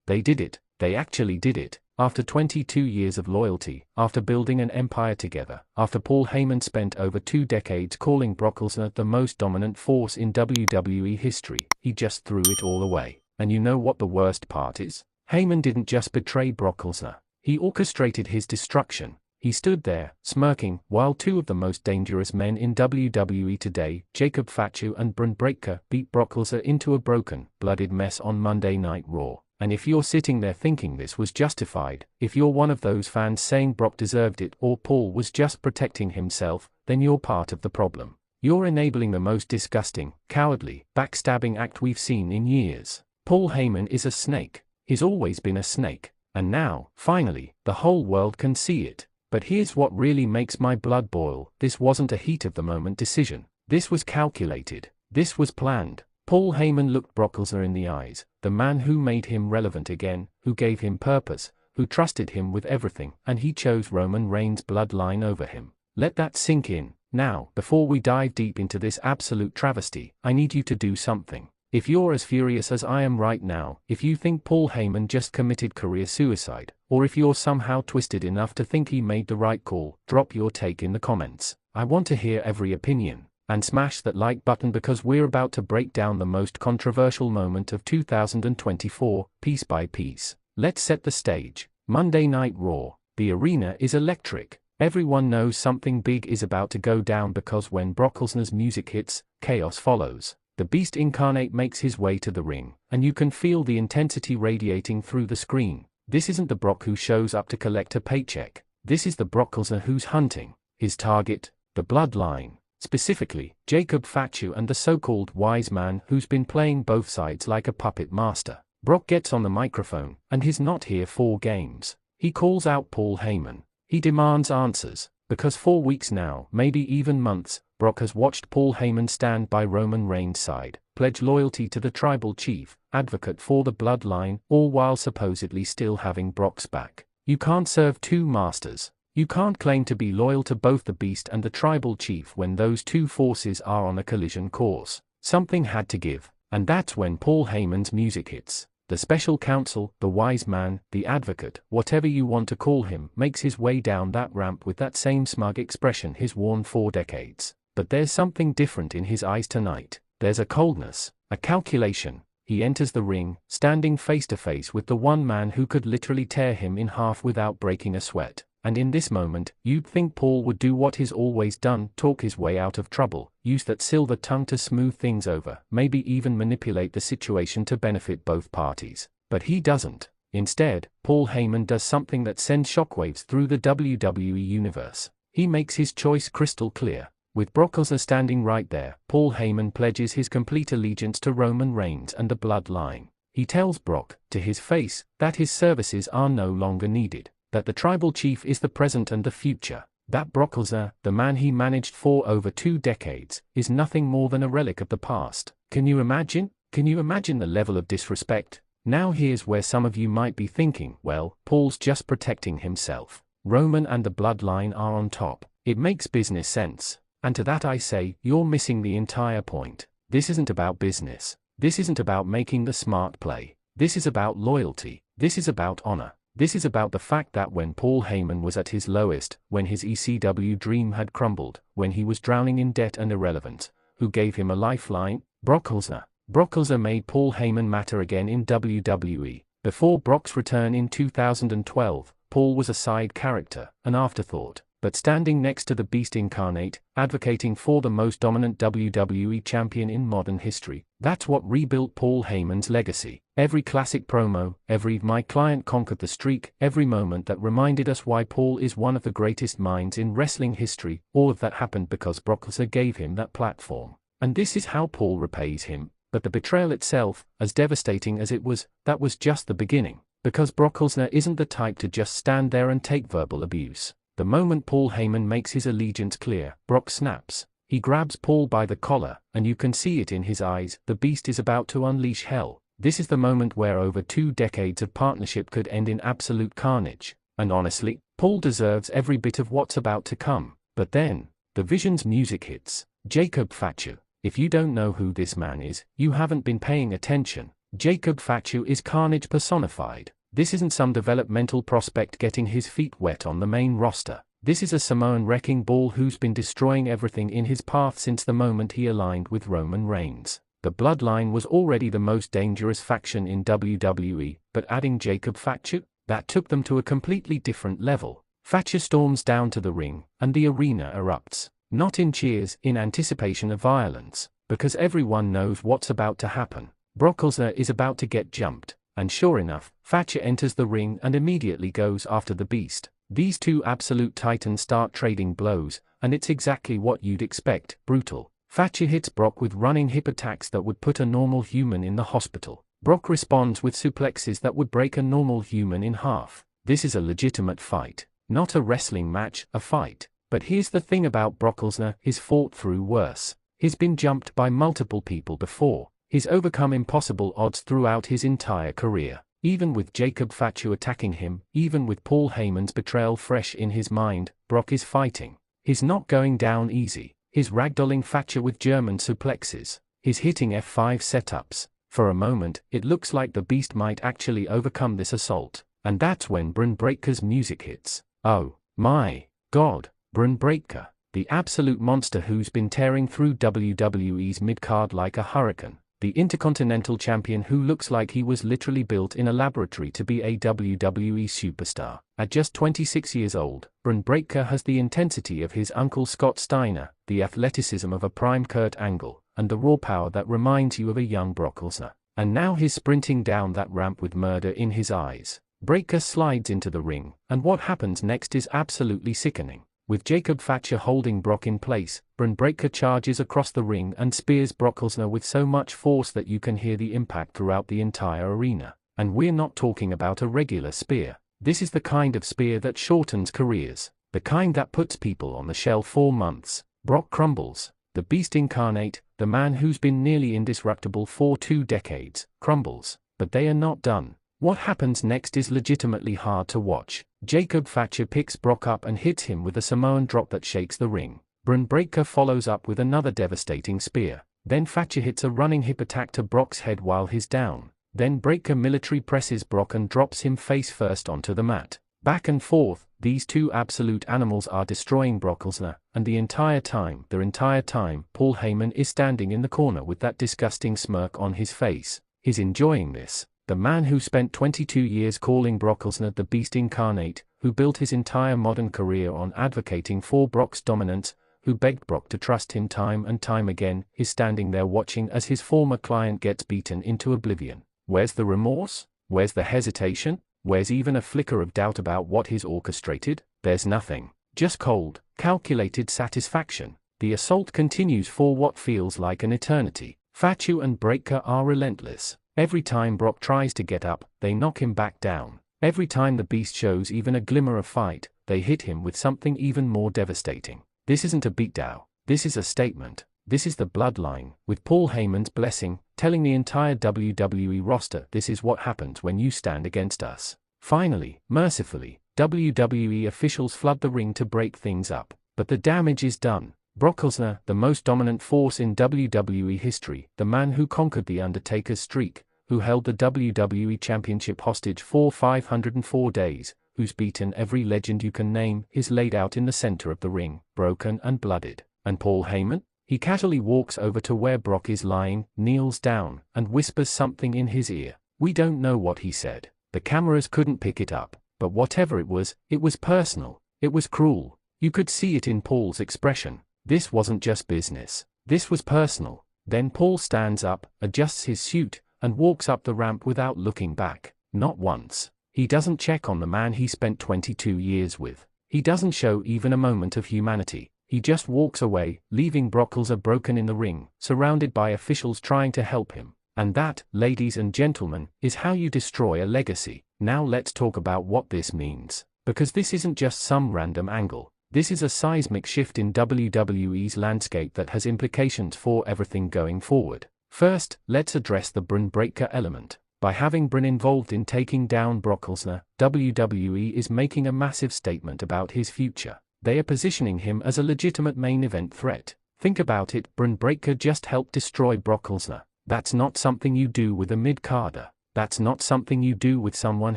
They did it. They actually did it. After 22 years of loyalty, after building an empire together, after Paul Heyman spent over 2 decades calling Brock Lesnar the most dominant force in WWE history, he just threw it all away. And you know what the worst part is? Heyman didn't just betray Brock Lesnar. He orchestrated his destruction. He stood there, smirking, while 2 of the most dangerous men in WWE today, Jacob Fatu and Bron Breakker, beat Brock Lesnar into a broken, bloodied mess on Monday Night Raw. And if you're sitting there thinking this was justified, if you're one of those fans saying Brock deserved it or Paul was just protecting himself, then you're part of the problem. You're enabling the most disgusting, cowardly, backstabbing act we've seen in years. Paul Heyman is a snake. He's always been a snake. And now, finally, the whole world can see it. But here's what really makes my blood boil. This wasn't a heat-of-the-moment decision. This was calculated. This was planned. Paul Heyman looked Brock Lesnar in the eyes, the man who made him relevant again, who gave him purpose, who trusted him with everything, and he chose Roman Reigns' bloodline over him. Let that sink in. Now, before we dive deep into this absolute travesty, I need you to do something. If you're as furious as I am right now, if you think Paul Heyman just committed career suicide, or if you're somehow twisted enough to think he made the right call, drop your take in the comments. I want to hear every opinion. And smash that like button because we're about to break down the most controversial moment of 2024, piece by piece. Let's set the stage. Monday Night Raw. The arena is electric. Everyone knows something big is about to go down because when Brock Lesnar's music hits, chaos follows. The Beast Incarnate makes his way to the ring, and you can feel the intensity radiating through the screen. This isn't the Brock who shows up to collect a paycheck. This is the Brock Lesnar who's hunting his target, the bloodline. Specifically, Jacob Fatu and the so-called wise man who's been playing both sides like a puppet master. Brock gets on the microphone, and he's not here for games. He calls out Paul Heyman. He demands answers, because for weeks now, maybe even months, Brock has watched Paul Heyman stand by Roman Reigns' side, pledge loyalty to the tribal chief, advocate for the bloodline, all while supposedly still having Brock's back. You can't serve 2 masters. You can't claim to be loyal to both the Beast and the tribal chief when those 2 forces are on a collision course. Something had to give, and that's when Paul Heyman's music hits. The special counsel, the wise man, the advocate, whatever you want to call him, makes his way down that ramp with that same smug expression he's worn for decades. But there's something different in his eyes tonight. There's a coldness, a calculation. He enters the ring, standing face to face with the one man who could literally tear him in half without breaking a sweat. And in this moment, you'd think Paul would do what he's always done, talk his way out of trouble, use that silver tongue to smooth things over, maybe even manipulate the situation to benefit both parties. But he doesn't. Instead, Paul Heyman does something that sends shockwaves through the WWE universe. He makes his choice crystal clear. With Brock Lesnar standing right there, Paul Heyman pledges his complete allegiance to Roman Reigns and the bloodline. He tells Brock, to his face, that his services are no longer needed. That the tribal chief is the present and the future. That Brock Lesnar, the man he managed for over 2 decades, is nothing more than a relic of the past. Can you imagine? Can you imagine the level of disrespect? Now here's where some of you might be thinking, well, Paul's just protecting himself. Roman and the bloodline are on top. It makes business sense. And to that I say, you're missing the entire point. This isn't about business. This isn't about making the smart play. This is about loyalty. This is about honor. This is about the fact that when Paul Heyman was at his lowest, when his ECW dream had crumbled, when he was drowning in debt and irrelevance, who gave him a lifeline? Brock Lesnar. Brock Lesnar made Paul Heyman matter again in WWE. Before Brock's return in 2012, Paul was a side character, an afterthought. But standing next to the Beast Incarnate, advocating for the most dominant WWE champion in modern history, that's what rebuilt Paul Heyman's legacy. Every classic promo, every "my client conquered the streak," every moment that reminded us why Paul is one of the greatest minds in wrestling history, all of that happened because Brock Lesnar gave him that platform. And this is how Paul repays him. But the betrayal itself, as devastating as it was, that was just the beginning. Because Brock Lesnar isn't the type to just stand there and take verbal abuse. The moment Paul Heyman makes his allegiance clear, Brock snaps. He grabs Paul by the collar, and you can see it in his eyes. The Beast is about to unleash hell. This is the moment where over 2 decades of partnership could end in absolute carnage. And honestly, Paul deserves every bit of what's about to come. But then, the Vision's music hits. Jacob Fatu. If you don't know who this man is, you haven't been paying attention. Jacob Fatu is carnage personified. This isn't some developmental prospect getting his feet wet on the main roster. This is a Samoan wrecking ball who's been destroying everything in his path since the moment he aligned with Roman Reigns. The Bloodline was already the most dangerous faction in WWE, but adding Jacob Fatu, that took them to a completely different level. Fatu storms down to the ring, and the arena erupts. Not in cheers, in anticipation of violence, because everyone knows what's about to happen. Brock Lesnar is about to get jumped, and sure enough, Fatu enters the ring and immediately goes after the beast. These two absolute titans start trading blows, and it's exactly what you'd expect, brutal. Fatu hits Brock with running hip attacks that would put a normal human in the hospital. Brock responds with suplexes that would break a normal human in half. This is a legitimate fight. Not a wrestling match, a fight. But here's the thing about Brock Lesnar, he's fought through worse. He's been jumped by multiple people before. He's overcome impossible odds throughout his entire career. Even with Jacob Fatu attacking him, even with Paul Heyman's betrayal fresh in his mind, Brock is fighting. He's not going down easy. He's ragdolling Fatu with German suplexes. He's hitting F5 setups. For a moment, it looks like the beast might actually overcome this assault. And that's when Bron Breakker's music hits. Oh my God, Bron Breakker, the absolute monster who's been tearing through WWE's mid-card like a hurricane. The Intercontinental Champion who looks like he was literally built in a laboratory to be a WWE superstar. At just 26 years old, Bron Breakker has the intensity of his uncle Scott Steiner, the athleticism of a prime Kurt Angle, and the raw power that reminds you of a young Brock Lesnar. And now he's sprinting down that ramp with murder in his eyes. Breakker slides into the ring, and what happens next is absolutely sickening. With Jacob Fatu holding Brock in place, Bron Breakker charges across the ring and spears Brock Lesnar with so much force that you can hear the impact throughout the entire arena. And we're not talking about a regular spear. This is the kind of spear that shortens careers. The kind that puts people on the shelf for months. Brock crumbles. The beast incarnate, the man who's been nearly indestructible for 2 decades, crumbles. But they are not done. What happens next is legitimately hard to watch. Jacob Fatu picks Brock up and hits him with a Samoan drop that shakes the ring. Bron Breakker follows up with another devastating spear. Then Fatu hits a running hip attack to Brock's head while he's down. Then Breakker military presses Brock and drops him face first onto the mat. Back and forth, these two absolute animals are destroying Brock Lesnar, and the entire time, Paul Heyman is standing in the corner with that disgusting smirk on his face. He's enjoying this. The man who spent 22 years calling Brock Lesnar the Beast Incarnate, who built his entire modern career on advocating for Brock's dominance, who begged Brock to trust him time and time again, is standing there watching as his former client gets beaten into oblivion. Where's the remorse? Where's the hesitation? Where's even a flicker of doubt about what he's orchestrated? There's nothing. Just cold, calculated satisfaction. The assault continues for what feels like an eternity. Fatu and Breakker are relentless. Every time Brock tries to get up, they knock him back down. Every time the beast shows even a glimmer of fight, they hit him with something even more devastating. This isn't a beatdown. This is a statement. This is the Bloodline, with Paul Heyman's blessing, telling the entire WWE roster this is what happens when you stand against us. Finally, mercifully, WWE officials flood the ring to break things up. But the damage is done. Brock Lesnar, the most dominant force in WWE history, the man who conquered The Undertaker's streak, who held the WWE Championship hostage for 504 days, who's beaten every legend you can name, is laid out in the center of the ring, broken and blooded. And Paul Heyman? He casually walks over to where Brock is lying, kneels down, and whispers something in his ear. We don't know what he said. The cameras couldn't pick it up, but whatever it was personal. It was cruel. You could see it in Paul's expression. This wasn't just business. This was personal. Then Paul stands up, adjusts his suit, and walks up the ramp without looking back. Not once. He doesn't check on the man he spent 22 years with. He doesn't show even a moment of humanity. He just walks away, leaving Brock Lesnar broken in the ring, surrounded by officials trying to help him. And that, ladies and gentlemen, is how you destroy a legacy. Now let's talk about what this means. Because this isn't just some random angle. This is a seismic shift in WWE's landscape that has implications for everything going forward. First, let's address the Bron Breakker element. By having Bron involved in taking down Brock Lesnar, WWE is making a massive statement about his future. They are positioning him as a legitimate main event threat. Think about it, Bron Breakker just helped destroy Brock Lesnar. That's not something you do with a mid-carder. That's not something you do with someone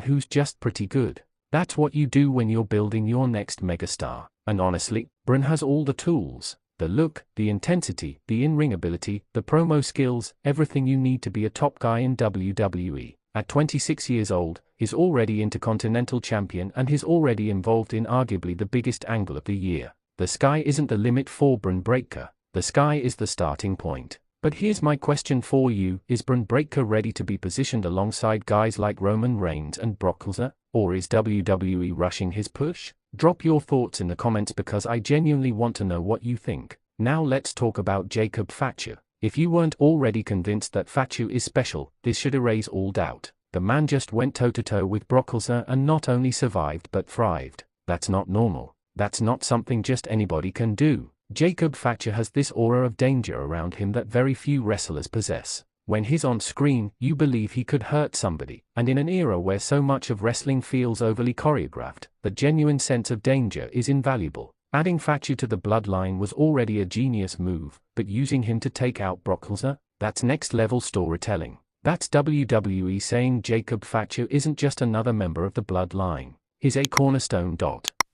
who's just pretty good. That's what you do when you're building your next megastar. And honestly, Bron has all the tools, the look, the intensity, the in-ring ability, the promo skills, everything you need to be a top guy in WWE. At 26 years old, he's already Intercontinental Champion and he's already involved in arguably the biggest angle of the year. The sky isn't the limit for Bron Breakker, the sky is the starting point. But here's my question for you, is Bron Breakker ready to be positioned alongside guys like Roman Reigns and Brock Lesnar, or is WWE rushing his push? Drop your thoughts in the comments because I genuinely want to know what you think. Now let's talk about Jacob Fatu. If you weren't already convinced that Fatu is special, this should erase all doubt. The man just went toe-to-toe with Brock Lesnar and not only survived but thrived. That's not normal. That's not something just anybody can do. Jacob Fatu has this aura of danger around him that very few wrestlers possess. When he's on screen, you believe he could hurt somebody, and in an era where so much of wrestling feels overly choreographed, the genuine sense of danger is invaluable. Adding Fatu to the bloodline was already a genius move, but using him to take out Brock Lesnar, that's next-level storytelling. That's WWE saying Jacob Fatu isn't just another member of the bloodline. He's a cornerstone.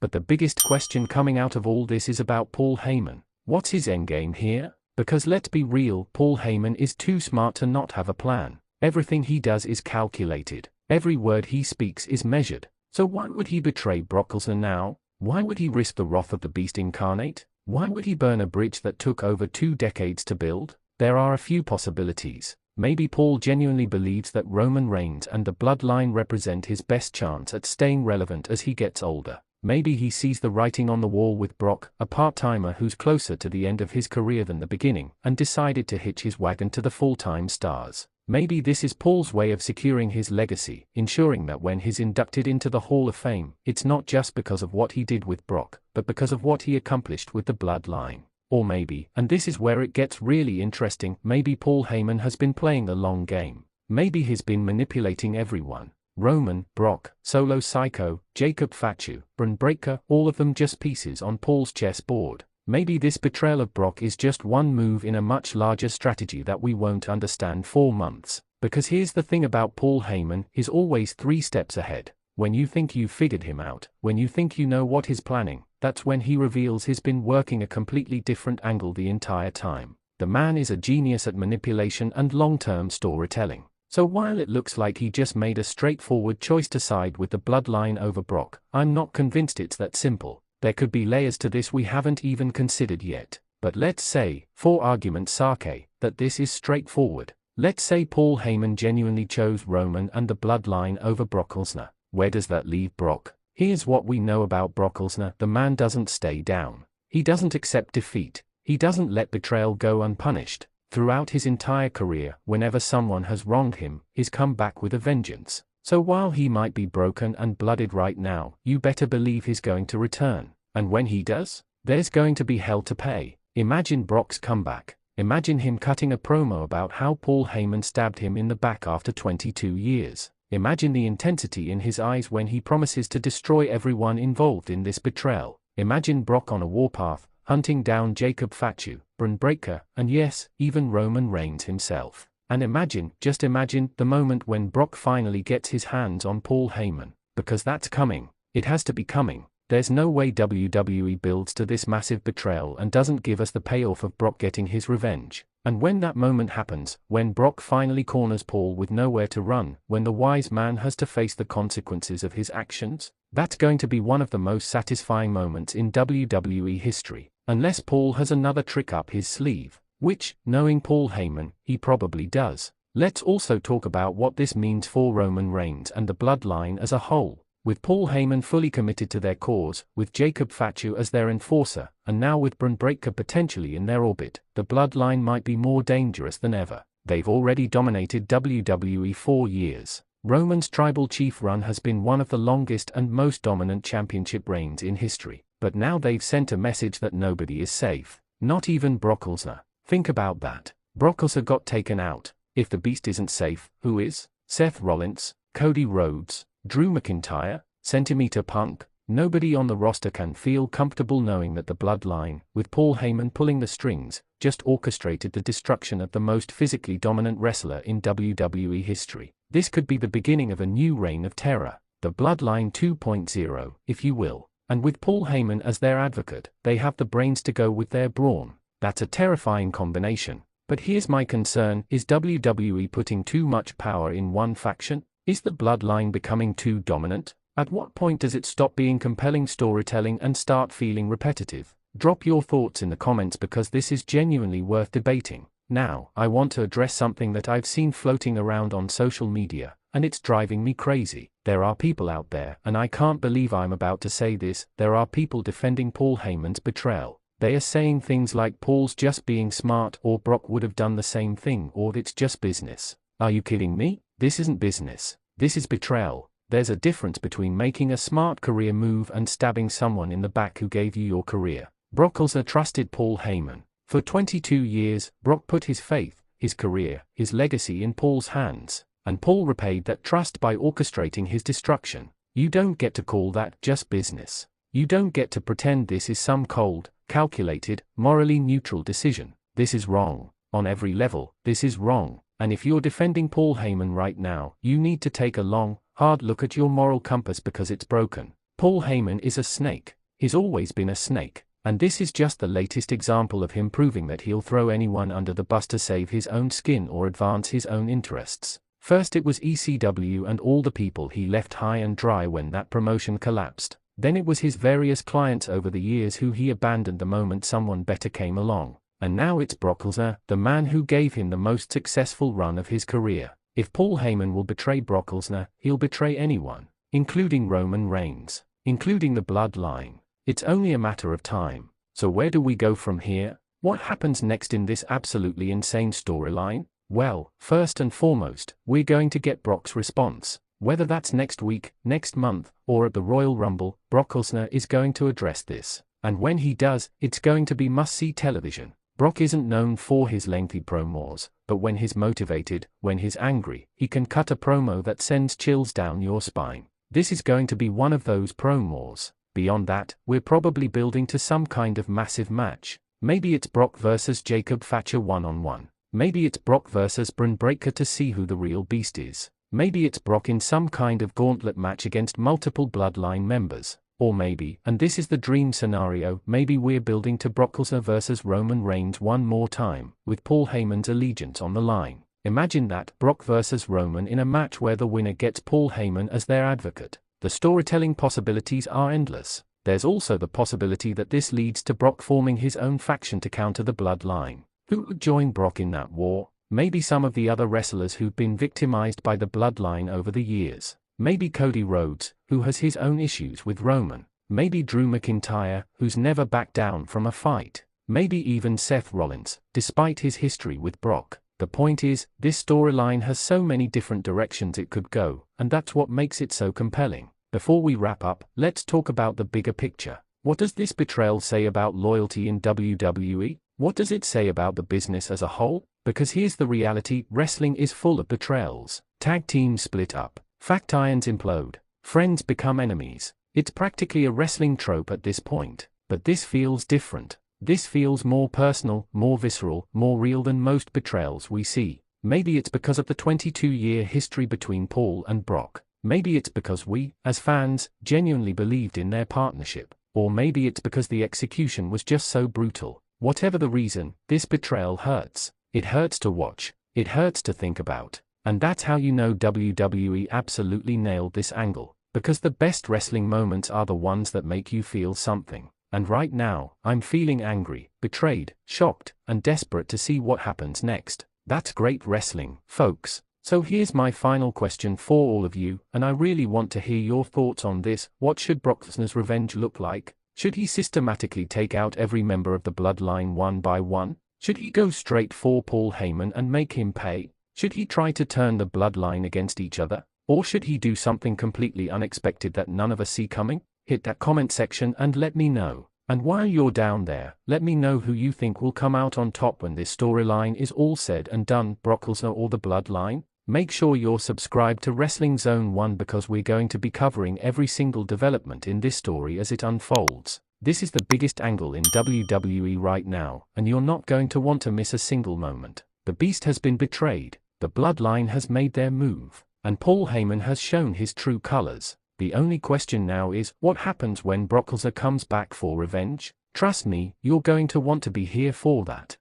But the biggest question coming out of all this is about Paul Heyman. What's his endgame here? Because let's be real, Paul Heyman is too smart to not have a plan. Everything he does is calculated. Every word he speaks is measured. So why would he betray Brock Lesnar now? Why would he risk the wrath of the beast incarnate? Why would he burn a bridge that took over 2 decades to build? There are a few possibilities. Maybe Paul genuinely believes that Roman Reigns and the bloodline represent his best chance at staying relevant as he gets older. Maybe he sees the writing on the wall with Brock, a part-timer who's closer to the end of his career than the beginning, and decided to hitch his wagon to the full-time stars. Maybe this is Paul's way of securing his legacy, ensuring that when he's inducted into the Hall of Fame, it's not just because of what he did with Brock, but because of what he accomplished with the bloodline. Or maybe, and this is where it gets really interesting, maybe Paul Heyman has been playing the long game. Maybe he's been manipulating everyone. Roman, Brock, Solo Psycho, Jacob Fatu, Bron Breakker, all of them just pieces on Paul's chessboard. Maybe this betrayal of Brock is just one move in a much larger strategy that we won't understand for months. Because here's the thing about Paul Heyman, he's always 3 steps ahead. When you think you've figured him out, when you think you know what he's planning, that's when he reveals he's been working a completely different angle the entire time. The man is a genius at manipulation and long-term storytelling. So while it looks like he just made a straightforward choice to side with the bloodline over Brock, I'm not convinced it's that simple. There could be layers to this we haven't even considered yet. But let's say, for argument's sake, that this is straightforward. Let's say Paul Heyman genuinely chose Roman and the bloodline over Brock Lesnar. Where does that leave Brock? Here's what we know about Brock Lesnar. The man doesn't stay down. He doesn't accept defeat. He doesn't let betrayal go unpunished. Throughout his entire career, whenever someone has wronged him, he's come back with a vengeance. So while he might be broken and blooded right now, you better believe he's going to return. And when he does, there's going to be hell to pay. Imagine Brock's comeback. Imagine him cutting a promo about how Paul Heyman stabbed him in the back after 22 years. Imagine the intensity in his eyes when he promises to destroy everyone involved in this betrayal. Imagine Brock on a warpath, hunting down Jacob Fatu, Bron Breakker, and yes, even Roman Reigns himself. And imagine, just imagine, the moment when Brock finally gets his hands on Paul Heyman. Because that's coming. It has to be coming. There's no way WWE builds to this massive betrayal and doesn't give us the payoff of Brock getting his revenge. And when that moment happens, when Brock finally corners Paul with nowhere to run, when the wise man has to face the consequences of his actions, that's going to be one of the most satisfying moments in WWE history. Unless Paul has another trick up his sleeve, which, knowing Paul Heyman, he probably does. Let's also talk about what this means for Roman Reigns and the bloodline as a whole. With Paul Heyman fully committed to their cause, with Jacob Fatu as their enforcer, and now with Bron Breakker potentially in their orbit, the bloodline might be more dangerous than ever. They've already dominated WWE for years. Roman's tribal chief run has been one of the longest and most dominant championship reigns in history. But now they've sent a message that nobody is safe. Not even Brock Lesnar. Think about that. Brock Lesnar got taken out. If the beast isn't safe, who is? Seth Rollins, Cody Rhodes, Drew McIntyre, Centimeter Punk, Nobody on the roster can feel comfortable knowing that the Bloodline, with Paul Heyman pulling the strings, just orchestrated the destruction of the most physically dominant wrestler in WWE history. This could be the beginning of a new reign of terror, the Bloodline 2.0, if you will. And with Paul Heyman as their advocate, they have the brains to go with their brawn. That's a terrifying combination. But here's my concern: is WWE putting too much power in one faction? Is the Bloodline becoming too dominant? At what point does it stop being compelling storytelling and start feeling repetitive? Drop your thoughts in the comments because this is genuinely worth debating. Now, I want to address something that I've seen floating around on social media, and it's driving me crazy. There are people out there, and I can't believe I'm about to say this, there are people defending Paul Heyman's betrayal. They are saying things like Paul's just being smart, or Brock would have done the same thing, or it's just business. Are you kidding me? This isn't business. This is betrayal. There's a difference between making a smart career move and stabbing someone in the back who gave you your career. Brock Lesnar trusted Paul Heyman. For 22 years, Brock put his faith, his career, his legacy in Paul's hands, and Paul repaid that trust by orchestrating his destruction. You don't get to call that just business. You don't get to pretend this is some cold, calculated, morally neutral decision. This is wrong. On every level, this is wrong. And if you're defending Paul Heyman right now, you need to take a long, hard look at your moral compass because it's broken. Paul Heyman is a snake. He's always been a snake. And this is just the latest example of him proving that he'll throw anyone under the bus to save his own skin or advance his own interests. First it was ECW and all the people he left high and dry when that promotion collapsed. Then it was his various clients over the years who he abandoned the moment someone better came along. And now it's Brock Lesnar, the man who gave him the most successful run of his career. If Paul Heyman will betray Brock Lesnar, he'll betray anyone, including Roman Reigns, including the Bloodline. It's only a matter of time. So where do we go from here? What happens next in this absolutely insane storyline? Well, first and foremost, we're going to get Brock's response. Whether that's next week, next month, or at the Royal Rumble, Brock Lesnar is going to address this. And when he does, it's going to be must-see television. Brock isn't known for his lengthy promos, but when he's motivated, when he's angry, he can cut a promo that sends chills down your spine. This is going to be one of those promos. Beyond that, we're probably building to some kind of massive match. Maybe it's Brock versus Jacob Thatcher one-on-one. Maybe it's Brock versus Bron Breakker to see who the real beast is. Maybe it's Brock in some kind of gauntlet match against multiple Bloodline members. Or maybe, and this is the dream scenario, maybe we're building to Brock Lesnar versus Roman Reigns one more time, with Paul Heyman's allegiance on the line. Imagine that, Brock versus Roman in a match where the winner gets Paul Heyman as their advocate. The storytelling possibilities are endless. There's also the possibility that this leads to Brock forming his own faction to counter the Bloodline. Who would join Brock in that war? Maybe some of the other wrestlers who've been victimized by the Bloodline over the years. Maybe Cody Rhodes, who has his own issues with Roman. Maybe Drew McIntyre, who's never backed down from a fight. Maybe even Seth Rollins, despite his history with Brock. The point is, this storyline has so many different directions it could go, and that's what makes it so compelling. Before we wrap up, let's talk about the bigger picture. What does this betrayal say about loyalty in WWE? What does it say about the business as a whole? Because here's the reality, wrestling is full of betrayals. Tag teams split up. Fact irons implode. Friends become enemies. It's practically a wrestling trope at this point. But this feels different. This feels more personal, more visceral, more real than most betrayals we see. Maybe it's because of the 22-year history between Paul and Brock. Maybe it's because we, as fans, genuinely believed in their partnership. Or maybe it's because the execution was just so brutal. Whatever the reason, this betrayal hurts. It hurts to watch. It hurts to think about. And that's how you know WWE absolutely nailed this angle. Because the best wrestling moments are the ones that make you feel something. And right now, I'm feeling angry, betrayed, shocked, and desperate to see what happens next. That's great wrestling, folks. So here's my final question for all of you, and I really want to hear your thoughts on this. What should Brock Lesnar's revenge look like? Should he systematically take out every member of the Bloodline one by one? Should he go straight for Paul Heyman and make him pay? Should he try to turn the Bloodline against each other? Or should he do something completely unexpected that none of us see coming? Hit that comment section and let me know. And while you're down there, let me know who you think will come out on top when this storyline is all said and done, Brock Lesnar or the Bloodline? Make sure you're subscribed to Wrestling Zone 1 because we're going to be covering every single development in this story as it unfolds. This is the biggest angle in WWE right now, and you're not going to want to miss a single moment. The Beast has been betrayed, the Bloodline has made their move, and Paul Heyman has shown his true colors. The only question now is, what happens when Brock Lesnar comes back for revenge? Trust me, you're going to want to be here for that.